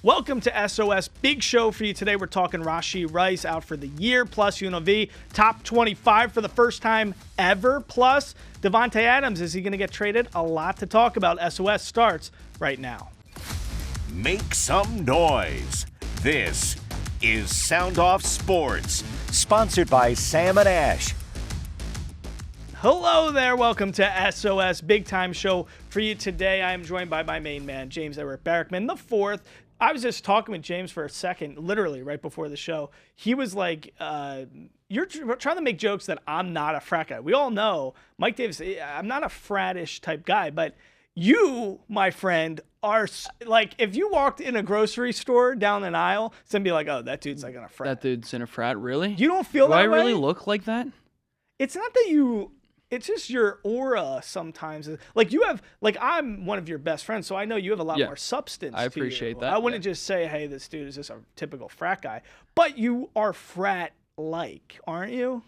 Welcome to SOS. Big show for you today. We're talking Rashee Rice out for the year, plus UNLV top 25 for the first time ever, plus Davante Adams. Is he going to get traded? A lot to talk about. SOS starts right now. Make some noise. This is Sound Off Sports, sponsored by Sam and Ash. Hello there. Welcome to SOS. Big time show for you today. I am joined by my main man, James Edward Barrickman, the fourth. I was just talking with James for a second, literally right before the show. He was like, you're trying to make jokes that I'm not a frat guy. We all know, Mike Davis, I'm not a frattish type guy, but you, my friend, are like, if you walked in a grocery store down an aisle, somebody be like, oh, that dude's like in a frat. That dude's in a frat, really? You don't feel that way? Do I really look like that? It's not that you... It's just your aura sometimes. Like you have, like I'm one of your best friends, so I know you have a lot more substance. I appreciate that. I wouldn't just say, hey, this dude is just a typical frat guy. But you are frat-like, aren't you?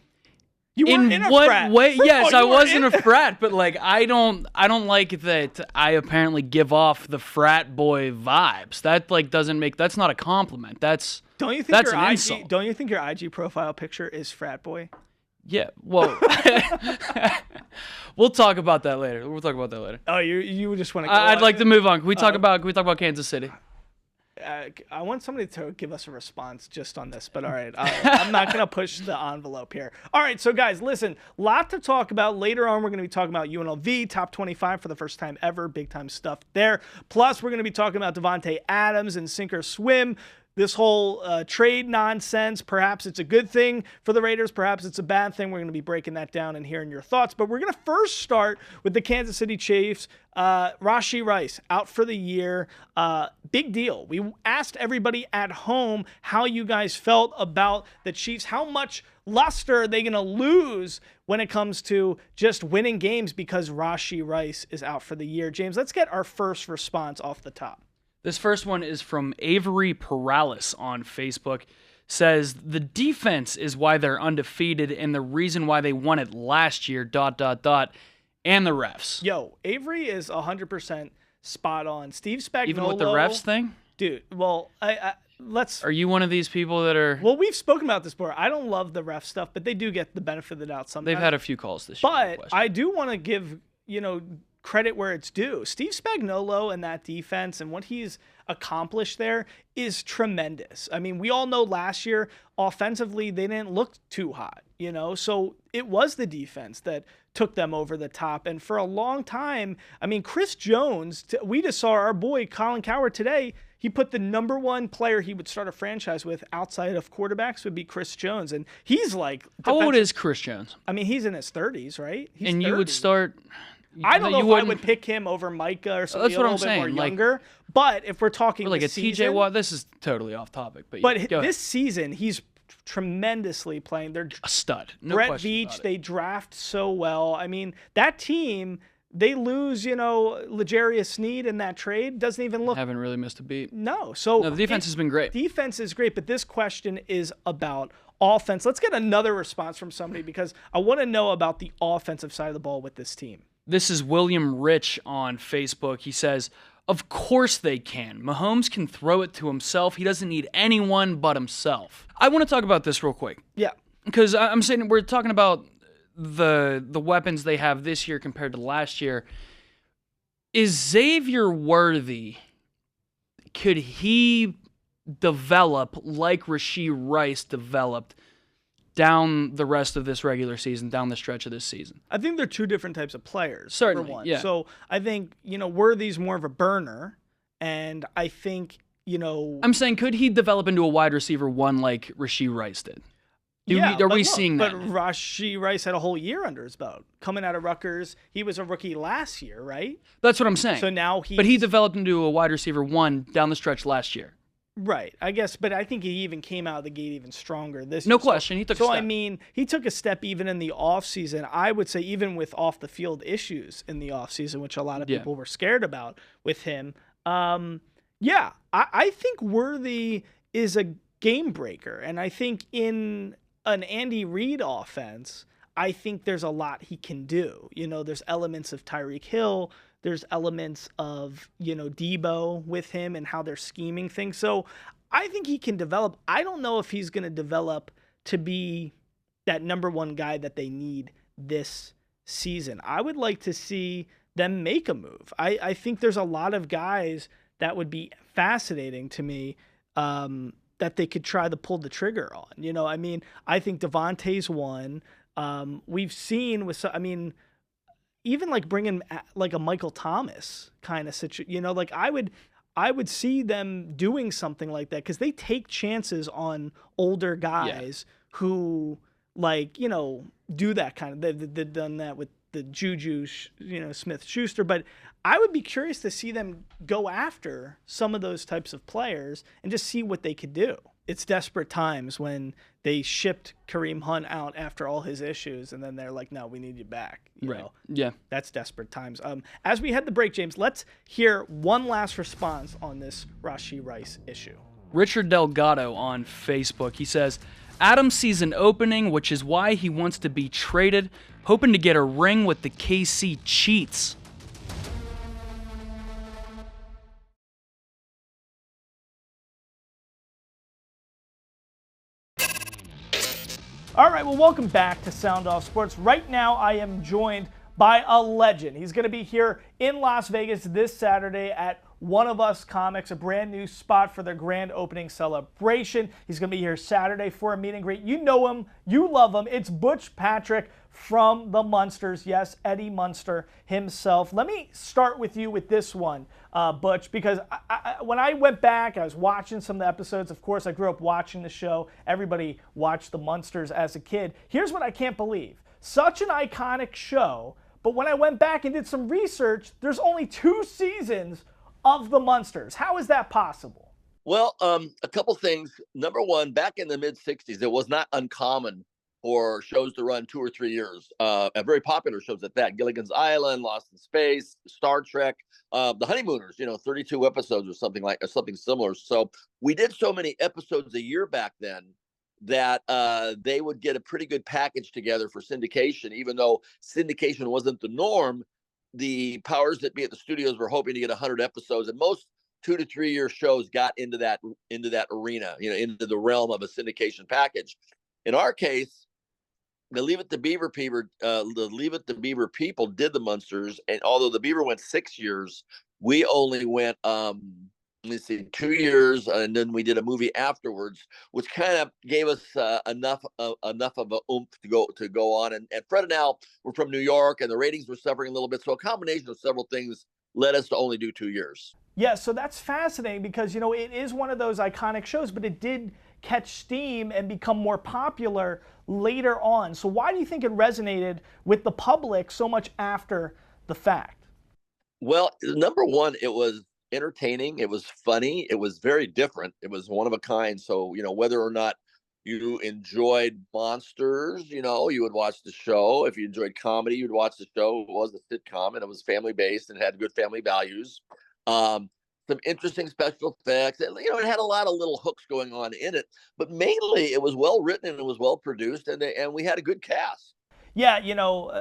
You in weren't in a what frat. way? Yes, I was in a it. frat, but like I don't like that I apparently give off the frat boy vibes. That like doesn't make, that's not a compliment. That's don't you think that's your an IG insult. Don't you think your IG profile picture is frat boy? Yeah, well, we'll talk about that later. Oh, you just want to? I'd like to move on. Can we talk about Kansas City? I want somebody to give us a response just on this, but all right, I'm not going to push the envelope here. All right, so guys, listen, lot to talk about. Later on, we're going to be talking about UNLV, top 25 for the first time ever, big time stuff there. Plus, we're going to be talking about Davante Adams and sink or swim. This whole trade nonsense, perhaps it's a good thing for the Raiders, perhaps it's a bad thing. We're going to be breaking that down and hearing your thoughts. But we're going to first start with the Kansas City Chiefs. Rashee Rice out for the year. Big deal. We asked everybody at home how you guys felt about the Chiefs. How much luster are they going to lose when it comes to just winning games because Rashee Rice is out for the year? James, let's get our first response off the top. This first one is from Avery Perales on Facebook. Says, the defense is why they're undefeated and the reason why they won it last year, ... and the refs. Yo, Avery is 100% spot on. Steve Spagnuolo. Even with the refs thing? Dude, well, let's... Are you one of these people that are... Well, we've spoken about this before. I don't love the ref stuff, but they do get the benefit of the doubt sometimes. They've had a few calls this year. But I do want to give, credit where it's due. Steve Spagnuolo and that defense and what he's accomplished there is tremendous. I mean, we all know last year offensively they didn't look too hot, so it was the defense that took them over the top. And for a long time, I mean, Chris Jones, we just saw our boy Colin Cowherd today. He put the number one player he would start a franchise with outside of quarterbacks would be Chris Jones. And he's like... How old is Chris Jones? I mean, he's in his 30s, right? He's and 30. You would start... I don't know if I would pick him over Micah or somebody a little bit more younger. But if we're talking like a TJ Watt, this is totally off topic. But this season, he's tremendously playing. They're a stud. No Brett question Veach, about it. they draft so well. I mean, that team, they lose, L'Jarius Sneed in that trade. Doesn't even look... Haven't really missed a beat. No. So the defense has been great. Defense is great, but this question is about offense. Let's get another response from somebody because I want to know about the offensive side of the ball with this team. This is William Rich on Facebook. He says, of course they can. Mahomes can throw it to himself. He doesn't need anyone but himself. I want to talk about this real quick. Yeah. Because I'm saying we're talking about the weapons they have this year compared to last year. Is Xavier Worthy, could he develop like Rashee Rice developed down the rest of this regular season, down the stretch of this season? I think they're two different types of players. Certainly, for one. yeah. So I think, Worthy's more of a burner, and I think, I'm saying, could he develop into a wide receiver one like Rashee Rice did? Are we seeing that? But Rashee Rice had a whole year under his belt. Coming out of Rutgers, he was a rookie last year, right? That's what I'm saying. So now But he developed into a wide receiver one down the stretch last year. Right, I guess, but I think he even came out of the gate even stronger this year. No question, he took a step. So, I mean, he took a step even in the offseason. I would say even with off-the-field issues in the offseason, which a lot of people were scared about with him. I think Worthy is a game breaker, and I think in an Andy Reid offense, I think there's a lot he can do. There's elements of Tyreek Hill, There's elements of, Debo with him and how they're scheming things. So I think he can develop. I don't know if he's going to develop to be that number one guy that they need this season. I would like to see them make a move. I think there's a lot of guys that would be fascinating to me that they could try to pull the trigger on. I think Davante's one. We've seen even like bringing like a Michael Thomas kind of situation, like I would see them doing something like that because they take chances on older guys who do that kind of. They've done that with the Juju, Smith-Schuster, but I would be curious to see them go after some of those types of players and just see what they could do. It's desperate times when they shipped Kareem Hunt out after all his issues, and then they're like, no, we need you back. You know? Yeah. That's desperate times. As we head the break, James, let's hear one last response on this Rashee Rice issue. Richard Delgado on Facebook, he says, Adams sees an opening, which is why he wants to be traded, hoping to get a ring with the KC Cheats. All right, well, welcome back to Sound Off Sports. Right now, I am joined by a legend. He's going to be here in Las Vegas this Saturday at One of Us Comics, a brand new spot for their grand opening celebration. He's going to be here Saturday for a meet and greet. You know him. You love him. It's Butch Patrick from the Munsters. Yes, Eddie Munster himself. Let me start with you with this one, Butch, because when I went back, I was watching some of the episodes. Of course, I grew up watching the show. Everybody watched the Munsters as a kid. Here's what I can't believe. Such an iconic show, but when I went back and did some research, there's only 2 seasons of the Munsters. How is that possible? Well, a couple things. Number one, back in the mid-'60s, it was not uncommon for shows to run 2 or 3 years. Very popular shows at that. Gilligan's Island, Lost in Space, Star Trek, The Honeymooners, 32 episodes or something similar. So we did so many episodes a year back then that they would get a pretty good package together for syndication. Even though syndication wasn't the norm, the powers that be at the studios were hoping to get 100 episodes, and most 2 to 3 year shows got into that arena, into the realm of a syndication package. In our case, the Leave It to Beaver people did the Munsters, and although the Beaver went 6 years, we only went 2 years, and then we did a movie afterwards, which kind of gave us enough of a oomph to go on. And Fred and Al were from New York, and the ratings were suffering a little bit. So a combination of several things led us to only do 2 years. Yeah, so that's fascinating because, it is one of those iconic shows, but it did catch steam and become more popular later on. So why do you think it resonated with the public so much after the fact? Well, number one, it was entertaining. It was funny. It was very different. It was one of a kind. So, whether or not you enjoyed monsters, you would watch the show. If you enjoyed comedy, you'd watch the show. It was a sitcom, and it was family-based and had good family values. Some interesting special effects. It had a lot of little hooks going on in it, but mainly it was well written and it was well produced, and we had a good cast. Yeah,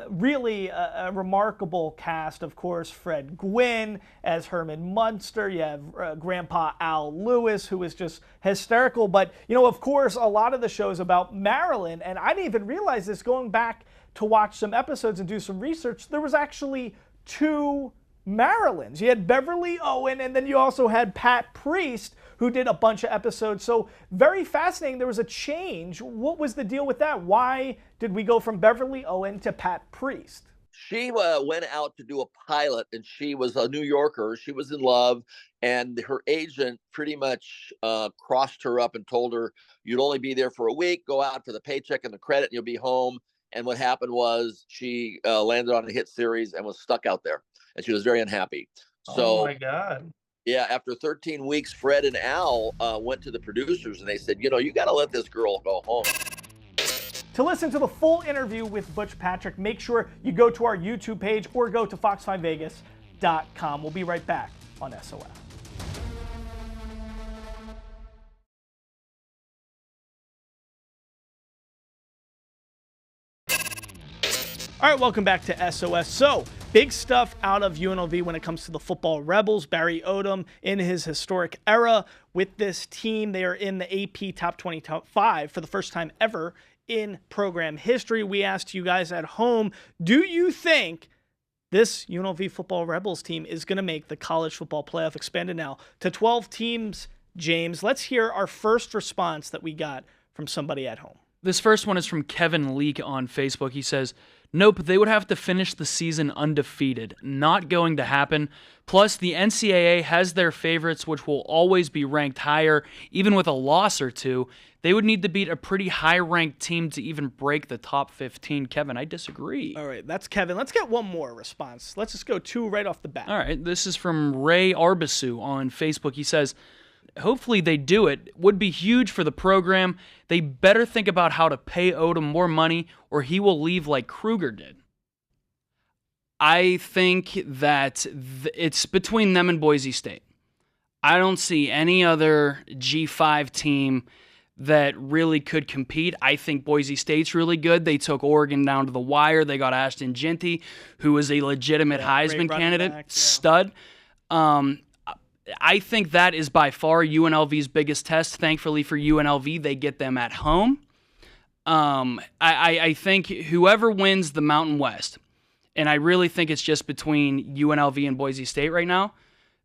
really a remarkable cast. Of course, Fred Gwynn as Herman Munster. You have Grandpa Al Lewis, who is just hysterical. But, of course, a lot of the shows about Maryland, and I didn't even realize this going back to watch some episodes and do some research, there was actually 2 Marilyns. You had Beverly Owen, and then you also had Pat Priest, who did a bunch of episodes. So very fascinating. There was a change. What was the deal with that? Why did we go from Beverly Owen to Pat Priest? She went out to do a pilot, and she was a New Yorker. She was in love, and her agent pretty much crossed her up and told her, you'd only be there for a week, go out for the paycheck and the credit, and you'll be home. And what happened was she landed on a hit series and was stuck out there, and she was very unhappy. So, oh my God. Yeah, after 13 weeks, Fred and Al went to the producers, and they said, you got to let this girl go home. To listen to the full interview with Butch Patrick, make sure you go to our YouTube page or go to fox5vegas.com. We'll be right back on SOF. All right, welcome back to SOS. So, Big stuff out of UNLV when it comes to the football Rebels. Barry Odom in his historic era with this team. They are in the AP Top 25 for the first time ever in program history. We asked you guys at home, do you think this UNLV football Rebels team is going to make the college football playoff, expanded now to 12 teams? James, let's hear our first response that we got from somebody at home. This first one is from Kevin Leake on Facebook. He says, nope, they would have to finish the season undefeated. Not going to happen. Plus, the NCAA has their favorites, which will always be ranked higher, even with a loss or two. They would need to beat a pretty high-ranked team to even break the top 15. Kevin, I disagree. All right, that's Kevin. Let's get one more response. Let's just go two right off the bat. All right, this is from Ray Arbisu on Facebook. He says, hopefully they do it. Would be huge for the program. They better think about how to pay Odom more money or he will leave like Kruger did. I think that it's between them and Boise State. I don't see any other G5 team that really could compete. I think Boise State's really good. They took Oregon down to the wire. They got Ashton Jeanty, who is a legitimate Heisman candidate, stud. I think that is by far UNLV's biggest test. Thankfully for UNLV, they get them at home. I think whoever wins the Mountain West, and I really think it's just between UNLV and Boise State right now,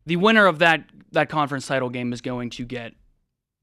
the winner of that conference title game is going to get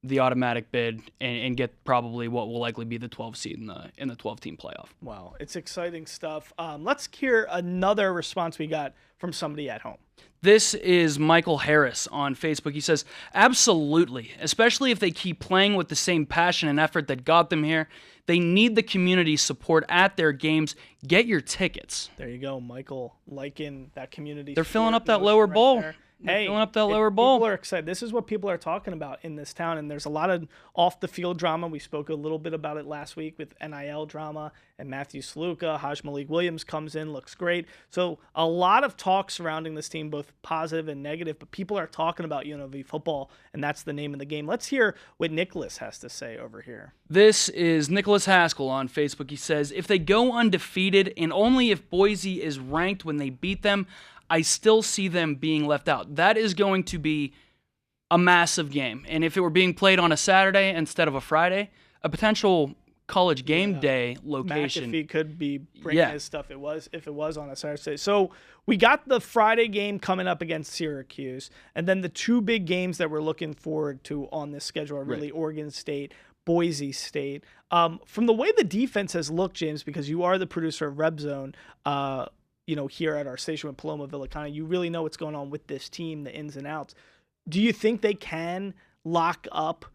the automatic bid and get probably what will likely be the 12 seed in the 12-team playoff. Wow, it's exciting stuff. Let's hear another response we got from somebody at home. This is Michael Harris on Facebook. He says, absolutely, especially if they keep playing with the same passion and effort that got them here. They need the community support at their games. Get your tickets. There you go, Michael, liking that community. They're filling up that lower bowl. Hey, filling up that lower bowl. People are excited. This is what people are talking about in this town, and there's a lot of off-the-field drama. We spoke a little bit about it last week with NIL drama, and Matthew Saluka, Haj Malik Williams comes in, looks great. So a lot of talk surrounding this team, both positive and negative, but people are talking about UNLV football, and that's the name of the game. Let's hear what Nicholas has to say over here. This is Nicholas Haskell on Facebook. He says, if they go undefeated, and only if Boise is ranked when they beat them, I still see them being left out. That is going to be a massive game. And if it were being played on a Saturday instead of a Friday, a potential college game day location. McAfee could be bringing his stuff if it was on a Saturday. So we got the Friday game coming up against Syracuse. And then the two big games that we're looking forward to on this schedule are really Oregon State, Boise State. From the way the defense has looked, James, because you are the producer of Reb Zone, here at our station with Paloma Villicana, you really know what's going on with this team, the ins and outs. Do you think they can lock up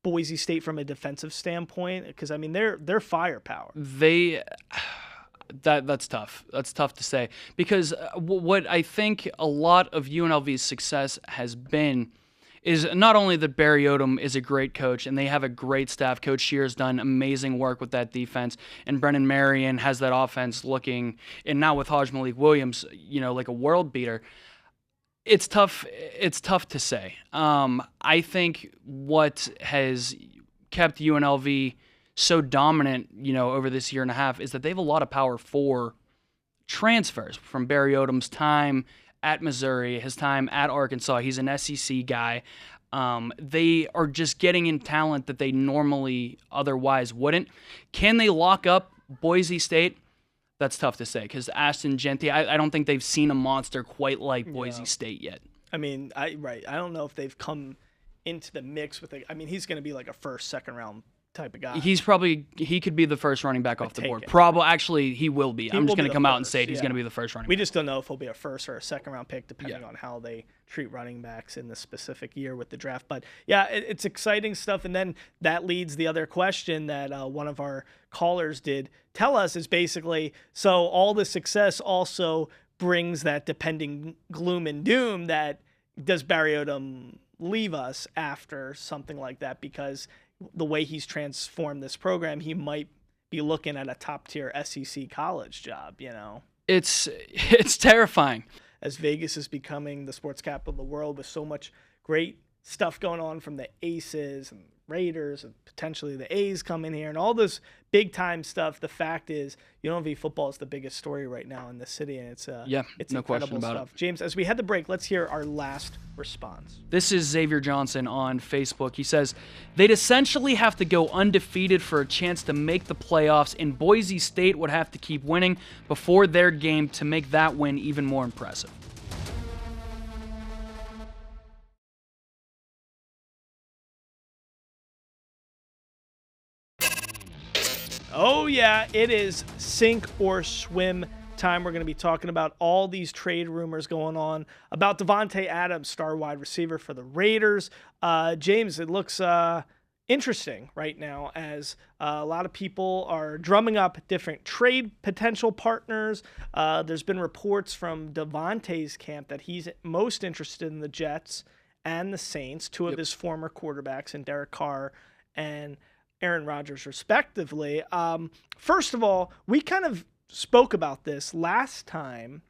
Boise State from a defensive standpoint? Because I mean, they're firepower. That's tough. That's tough to say because what I think a lot of UNLV's success has been is not only that Barry Odom is a great coach and they have a great staff. Coach Shear's done amazing work with that defense, and Brennan Marion has that offense looking, and now with Haj Malik Williams, like a world beater. It's tough. It's tough to say. I think what has kept UNLV so dominant, over this year and a half is that they have a lot of power for transfers from Barry Odom's time at Missouri, his time at Arkansas. He's an SEC guy. They are just getting in talent that they normally otherwise wouldn't. Can they lock up Boise State? That's tough to say because Ashton Jeanty, I don't think they've seen a monster quite like Boise State yet. I mean, I don't know if they've come into the mix with it. I mean, he's going to be like a first, second round type of guy. He could be the first running back off the board. Probably, actually, he will be. I'm just going to come out and say it. He's going to be the first running back. We just don't know if he'll be a first or a second round pick, depending on how they treat running backs in this specific year with the draft. But yeah, it's exciting stuff. And then that leads the other question that one of our callers did tell us is basically, so all the success also brings that depending gloom and doom that does Barry Odom leave us after something like that, because the way he's transformed this program, he might be looking at a top-tier SEC college job, It's terrifying. As Vegas is becoming the sports capital of the world with so much great stuff going on from the Aces and Raiders and potentially the A's come in here and all this big time stuff. The fact is, UNLV football is the biggest story right now in the city, and it's no incredible question about stuff. it. James, as we head to break, let's hear our last response. This is Xavier Johnson on Facebook. He says, they'd essentially have to go undefeated for a chance to make the playoffs, and Boise State would have to keep winning before their game to make that win even more impressive. Oh, yeah, it is sink or swim time. We're going to be talking about all these trade rumors going on about Davante Adams, star wide receiver for the Raiders. James, it looks interesting right now as a lot of people are drumming up different trade potential partners. There's been reports from Davante's camp that he's most interested in the Jets and the Saints, two of his former quarterbacks, in Derek Carr and Aaron Rodgers, respectively. First of all, we kind of spoke about this last time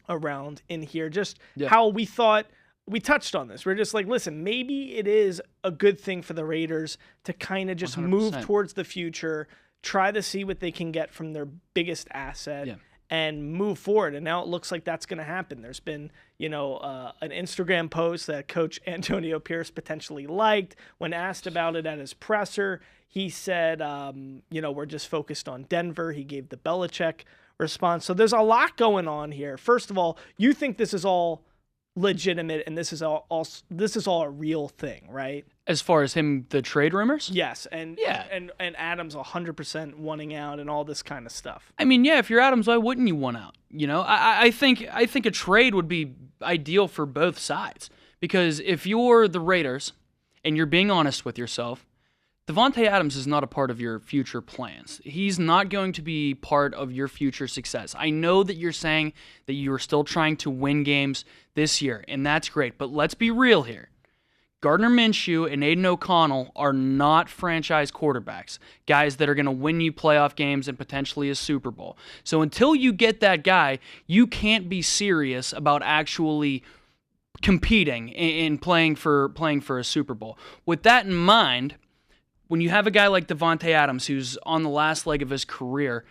around in here, just how we thought we touched on this. We're just like, listen, maybe it is a good thing for the Raiders to kind of just 100%. move towards the future, try to see what they can get from their biggest asset. And move forward. And now it looks like that's going to happen. There's been, an Instagram post that Coach Antonio Pierce potentially liked. When asked about it at his presser, he said, we're just focused on Denver. He gave the Belichick response. So there's a lot going on here. First of all, you think this is all legitimate and this is all a real thing, right? As far as the trade rumors? Yes, and Adams 100% wanting out and all this kind of stuff. I mean, yeah, if you're Adams, why wouldn't you want out? I think a trade would be ideal for both sides, because if you're the Raiders and you're being honest with yourself, Davante Adams is not a part of your future plans. He's not going to be part of your future success. I know that you're saying that you're still trying to win games this year, and that's great, but let's be real here. Gardner Minshew and Aiden O'Connell are not franchise quarterbacks, guys that are going to win you playoff games and potentially a Super Bowl. So until you get that guy, you can't be serious about actually competing and playing for a Super Bowl. With that in mind, when you have a guy like Davante Adams who's on the last leg of his career,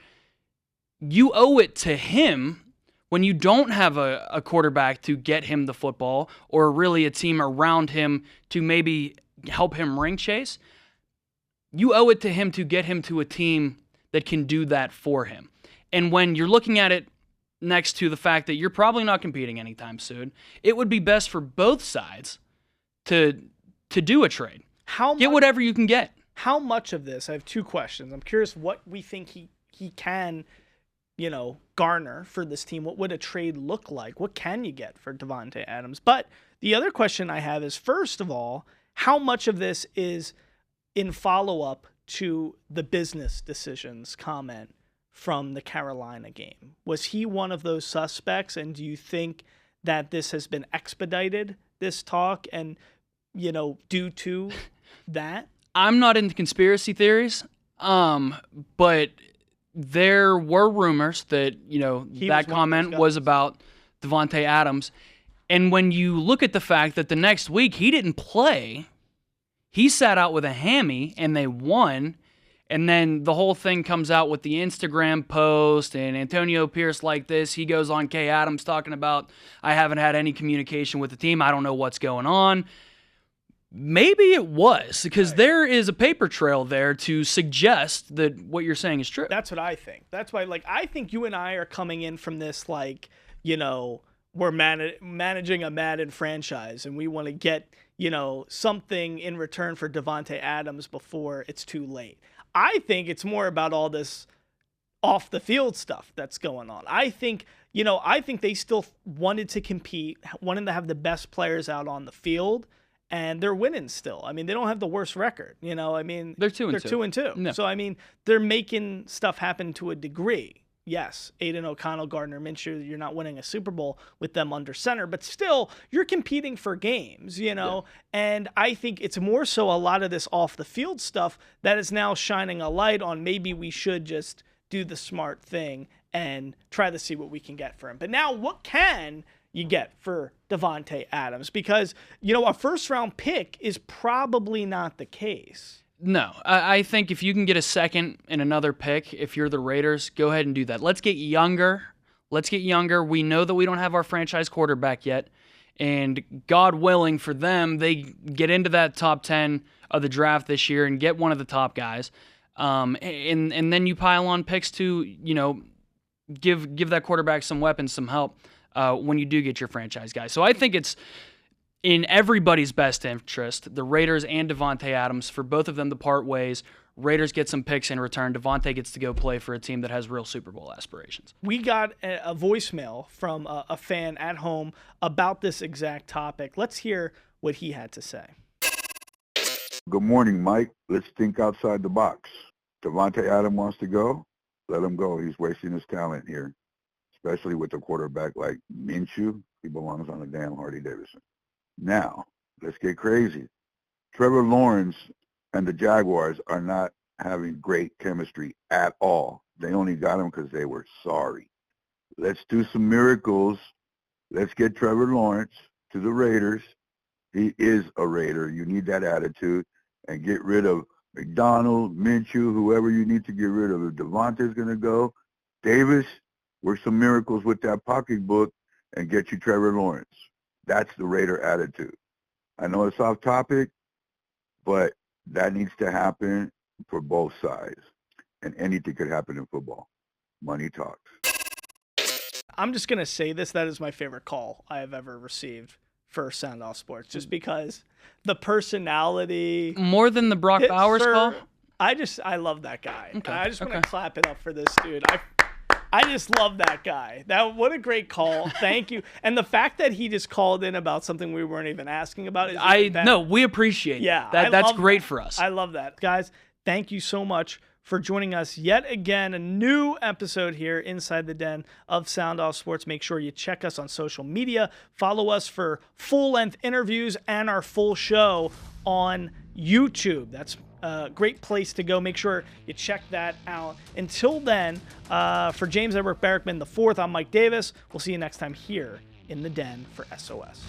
you owe it to him. When you don't have a quarterback to get him the football, or really a team around him to maybe help him ring chase, you owe it to him to get him to a team that can do that for him. And when you're looking at it next to the fact that you're probably not competing anytime soon, it would be best for both sides to do a trade. Get whatever you can get. How much of this, I have two questions. I'm curious what we think he can garner for this team. What would a trade look like? What can you get for Davante Adams? But the other question I have is, first of all, how much of this is in follow-up to the business decisions comment from the Carolina game? Was he one of those suspects? And do you think that this has been expedited, this talk, and, due to that? I'm not into conspiracy theories, but there were rumors that, that comment was about Davante Adams. And when you look at the fact that the next week he didn't play, he sat out with a hammy and they won. And then the whole thing comes out with the Instagram post and Antonio Pierce like this. He goes on Kay Adams talking about, I haven't had any communication with the team. I don't know what's going on. Maybe it was, because there is a paper trail there to suggest that what you're saying is true. That's what I think. That's why, I think you and I are coming in from this, we're managing a Madden franchise, and we want to get, something in return for Davante Adams before it's too late. I think it's more about all this off-the-field stuff that's going on. I think they still wanted to compete, wanted to have the best players out on the field. And they're winning still. I mean, they don't have the worst record. They're 2-2. They're 2-2. No. So, they're making stuff happen to a degree. Yes, Aiden O'Connell, Gardner Minshew, you're not winning a Super Bowl with them under center, but still, you're competing for games, Yeah. And I think it's more so a lot of this off-the-field stuff that is now shining a light on maybe we should just do the smart thing and try to see what we can get for him. But now, what can you get for Davante Adams? Because, a first-round pick is probably not the case. No, I think if you can get a second and another pick, if you're the Raiders, go ahead and do that. Let's get younger. We know that we don't have our franchise quarterback yet. And God willing for them, they get into that top 10 of the draft this year and get one of the top guys. And then you pile on picks to, give that quarterback some weapons, some help when you do get your franchise guy. So I think it's in everybody's best interest, the Raiders and Davante Adams, for both of them to part ways. Raiders get some picks in return. Davante gets to go play for a team that has real Super Bowl aspirations. We got a voicemail from a fan at home about this exact topic. Let's hear what he had to say. Good morning, Mike. Let's think outside the box. Davante Adams wants to go. Let him go. He's wasting his talent here, especially with a quarterback like Minshew. He belongs on the damn Harley-Davidson. Now, let's get crazy. Trevor Lawrence and the Jaguars are not having great chemistry at all. They only got him because they were sorry. Let's do some miracles. Let's get Trevor Lawrence to the Raiders. He is a Raider. You need that attitude. And get rid of McDonald, Minshew, whoever you need to get rid of. If Davante's going to go, Davis, work some miracles with that pocketbook and get you Trevor Lawrence. That's the Raider attitude. I know it's off topic, but that needs to happen for both sides. And anything could happen in football. Money talks. I'm just going to say this. That is my favorite call I have ever received for Sound Off Sports, just because the personality. More than the Brock Bowers call? I love that guy. Okay. I just want to clap it up for this dude. I just love that guy. What a great call. Thank you. And the fact that he just called in about something we weren't even asking about. No, we appreciate it. Yeah, That's great for us. I love that. Guys, thank you so much for joining us yet again. A new episode here inside the den of Sound Off Sports. Make sure you check us on social media. Follow us for full-length interviews and our full show on YouTube. That's a great place to go. Make sure you check that out. Until then, for James Edward Barrickman IV, I'm Mike Davis. We'll see you next time here in the den for SOS.